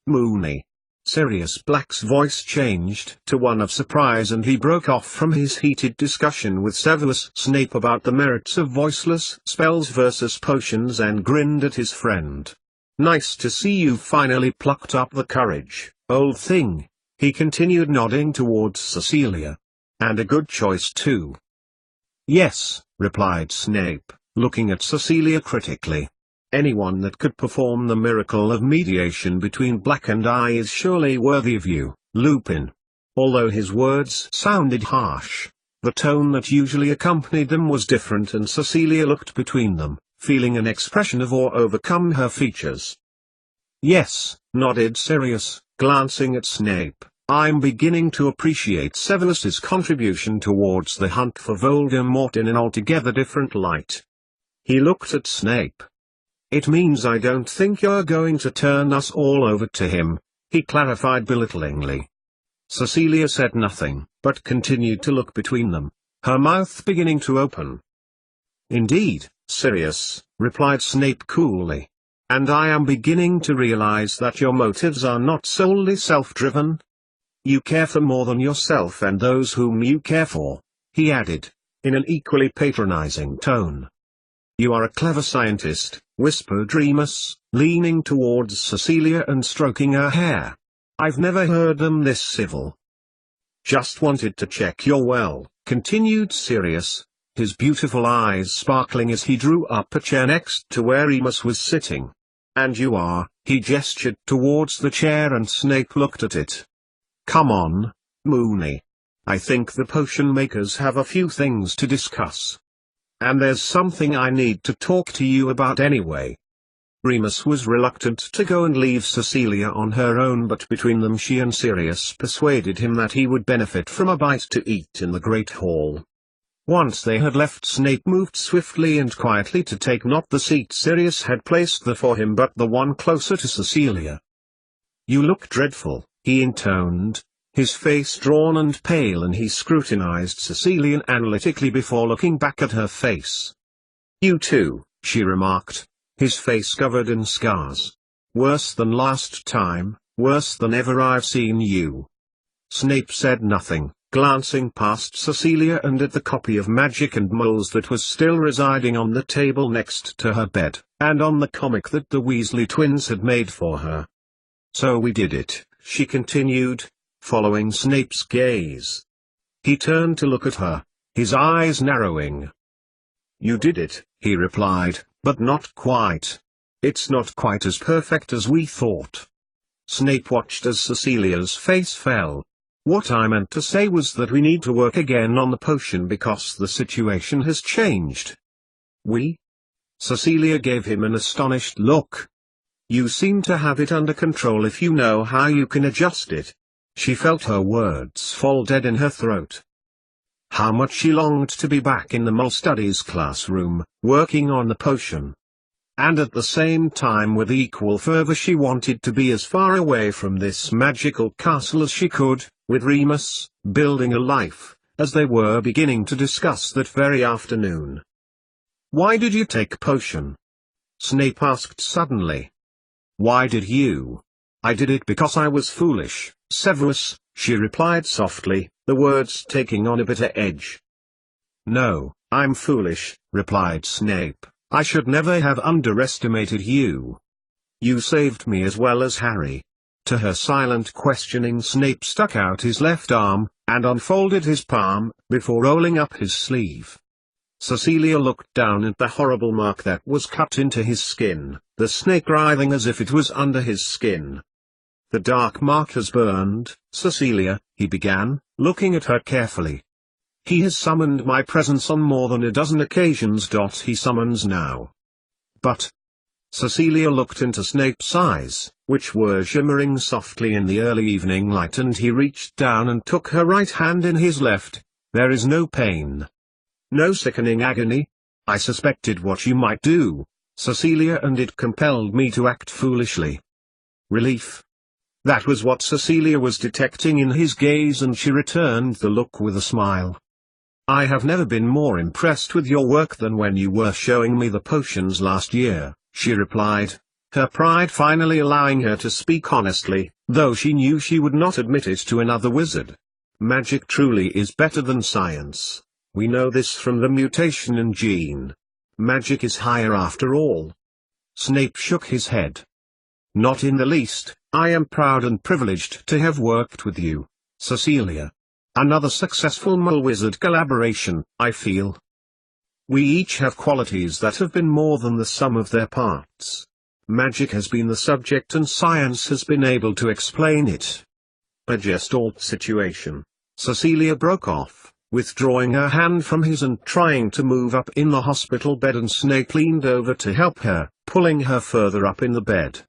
"Moony." Sirius Black's voice changed to one of surprise, and he broke off from his heated discussion with Severus Snape about the merits of voiceless spells versus potions and grinned at his friend. "Nice to see you finally plucked up the courage, old thing," he continued, nodding towards Cecilia. "And a good choice too." "Yes," replied Snape, looking at Cecilia critically. "Anyone that could perform the miracle of mediation between Black and I is surely worthy of you, Lupin." Although his words sounded harsh, the tone that usually accompanied them was different, and Cecilia looked between them, feeling an expression of awe overcome her features. "Yes," nodded Sirius, glancing at Snape, "I'm beginning to appreciate Severus's contribution towards the hunt for Voldemort in an altogether different light." He looked at Snape. "It means I don't think you're going to turn us all over to him," he clarified belittlingly. Cecilia said nothing, but continued to look between them, her mouth beginning to open. "Indeed, Sirius," replied Snape coolly. "And I am beginning to realize that your motives are not solely self-driven. You care for more than yourself and those whom you care for," he added, in an equally patronizing tone. "You are a clever scientist," whispered Remus, leaning towards Cecilia and stroking her hair. "I've never heard them this civil." "Just wanted to check you're well," continued Sirius, his beautiful eyes sparkling as he drew up a chair next to where Remus was sitting. "And you are," he gestured towards the chair, and Snape looked at it. "Come on, Moony. I think the potion makers have a few things to discuss." and there's something I need to talk to you about anyway." Remus was reluctant to go and leave Cecilia on her own, but between them she and Sirius persuaded him that he would benefit from a bite to eat in the Great Hall. Once they had left, Snape moved swiftly and quietly to take not the seat Sirius had placed there for him but the one closer to Cecilia. "You look dreadful," he intoned, his face drawn and pale, and he scrutinized Cecilia analytically before looking back at her face. "You too," she remarked, his face covered in scars. "Worse than last time, worse than ever I've seen you." Snape said nothing, glancing past Cecilia and at the copy of Magic and Moles that was still residing on the table next to her bed, and on the comic that the Weasley twins had made for her. "So we did it," she continued, following Snape's gaze. He turned to look at her, his eyes narrowing. "You did it," he replied, "but not quite. It's not quite as perfect as we thought." Snape watched as Cecilia's face fell. "What I meant to say was that we need to work again on the potion because the situation has changed." "We?" Cecilia gave him an astonished look. "You seem to have it under control if you know how you can adjust it." She felt her words fall dead in her throat. How much she longed to be back in the Mole Studies classroom, working on the potion. And at the same time with equal fervor she wanted to be as far away from this magical castle as she could, with Remus, building a life, as they were beginning to discuss that very afternoon. "Why did you take potion?" Snape asked suddenly. "Why did you?" "I did it because I was foolish, Severus," she replied softly, the words taking on a bitter edge. "No, I'm foolish," replied Snape. "I should never have underestimated you. You saved me as well as Harry." To her silent questioning, Snape stuck out his left arm, and unfolded his palm, before rolling up his sleeve. Cecilia looked down at the horrible mark that was cut into his skin, the snake writhing as if it was under his skin. "The dark mark has burned, Cecilia," he began, looking at her carefully. "He has summoned my presence on more than a dozen occasions. He summons now." "But—" Cecilia looked into Snape's eyes, which were shimmering softly in the early evening light, and he reached down and took her right hand in his left. "There is no pain. No sickening agony. I suspected what you might do, Cecilia, and it compelled me to act foolishly." Relief. That was what Cecilia was detecting in his gaze, and she returned the look with a smile. "I have never been more impressed with your work than when you were showing me the potions last year," she replied, her pride finally allowing her to speak honestly, though she knew she would not admit it to another wizard. "Magic truly is better than science. We know this from the mutation in gene. Magic is higher after all." Snape shook his head. "Not in the least. I am proud and privileged to have worked with you, Cecilia. Another successful Mole-Wizard collaboration, I feel. We each have qualities that have been more than the sum of their parts. Magic has been the subject and science has been able to explain it." A Gestalt situation. Cecilia broke off, withdrawing her hand from his and trying to move up in the hospital bed, and Snape leaned over to help her, pulling her further up in the bed.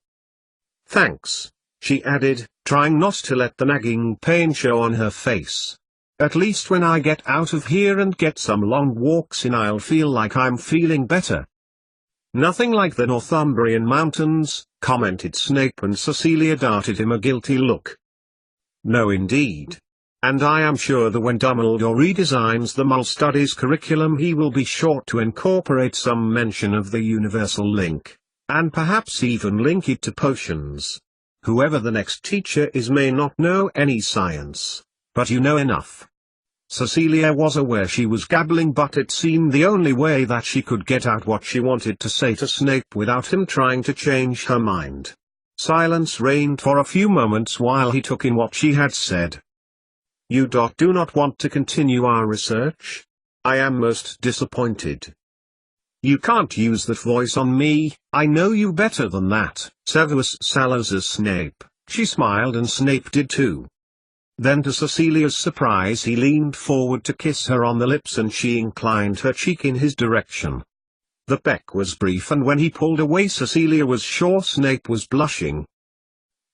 "Thanks," she added, trying not to let the nagging pain show on her face. "At least when I get out of here and get some long walks in, I'll feel like I'm feeling better." "Nothing like the Northumbrian mountains," commented Snape, and Cecilia darted him a guilty look. "No indeed. And I am sure that when Dumbledore redesigns the Mole Studies curriculum he will be sure to incorporate some mention of the universal link, and perhaps even link it to potions. Whoever the next teacher is may not know any science, but you know enough." Cecilia was aware she was gabbling, but it seemed the only way that she could get out what she wanted to say to Snape without him trying to change her mind. Silence reigned for a few moments while he took in what she had said. "You do not want to continue our research? I am most disappointed." "You can't use that voice on me, I know you better than that, Severus Salazar Snape." She smiled, and Snape did too. Then to Cecilia's surprise he leaned forward to kiss her on the lips and she inclined her cheek in his direction. The peck was brief and when he pulled away Cecilia was sure Snape was blushing.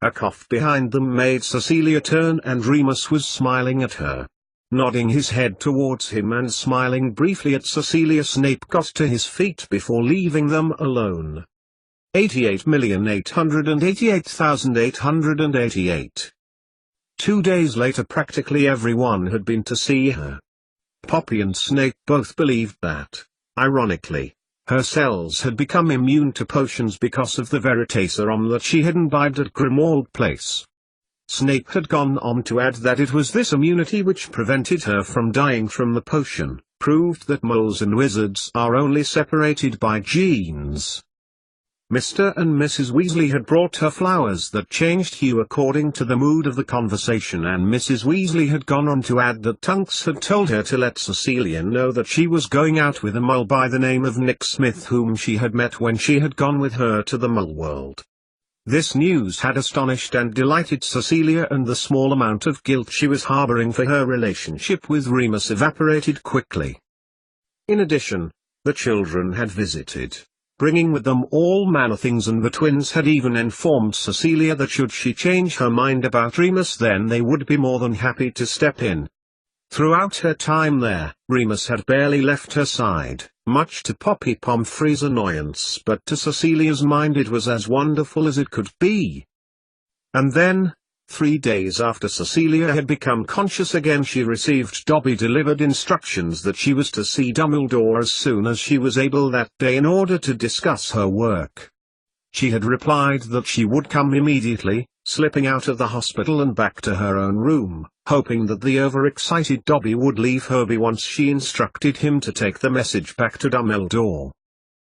A cough behind them made Cecilia turn and Remus was smiling at her. Nodding his head towards him and smiling briefly at Cecilia, Snape got to his feet before leaving them alone. 88,888,888. 2 days later practically everyone had been to see her. Poppy and Snape both believed that, ironically, her cells had become immune to potions because of the Veritaserum that she had imbibed at Grimmauld Place. Snape had gone on to add that it was this immunity which prevented her from dying from the potion, proved that moles and wizards are only separated by genes. Mr. and Mrs. Weasley had brought her flowers that changed hue according to the mood of the conversation, and Mrs. Weasley had gone on to add that Tunks had told her to let Cecilia know that she was going out with a mole by the name of Nick Smith, whom she had met when she had gone with her to the Mole World. This news had astonished and delighted Cecilia, and the small amount of guilt she was harboring for her relationship with Remus evaporated quickly. In addition, the children had visited, bringing with them all manner things, and the twins had even informed Cecilia that should she change her mind about Remus then they would be more than happy to step in. Throughout her time there, Remus had barely left her side, much to Poppy Pomfrey's annoyance, but to Cecilia's mind it was as wonderful as it could be. And then, 3 days after Cecilia had become conscious again, she received Dobby-delivered instructions that she was to see Dumbledore as soon as she was able that day in order to discuss her work. She had replied that she would come immediately, slipping out of the hospital and back to her own room, hoping that the overexcited Dobby would leave her be once she instructed him to take the message back to Dumbledore.